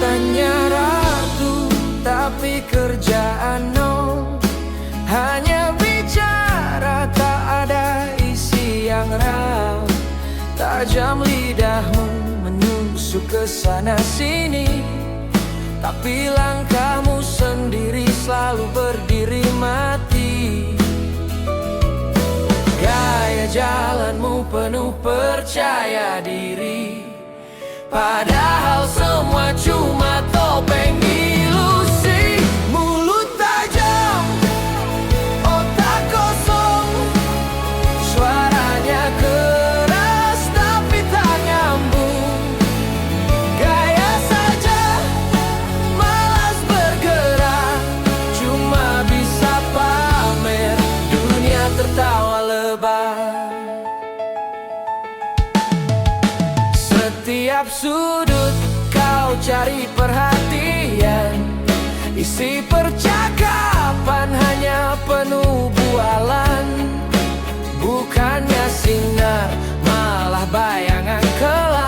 Katanya ratu, tapi kerjaan no. Hanya bicara, tak ada isi yang raw. Tajam lidahmu menusuk ke sana sini, tapi langkahmu sendiri selalu berdiri mati. Gaya jalanmu penuh percaya diri, padahal semua cuma topeng ilusi. Mulut tajam, otak kosong, suaranya keras tapi tak nyambung. Gaya saja, malas bergerak, cuma bisa pamer, dunia tertawa lebay. Setiap sudut kau cari perhatian, isi percakapan hanya penuh bualan. Bukannya sinar, malah bayangan kelam.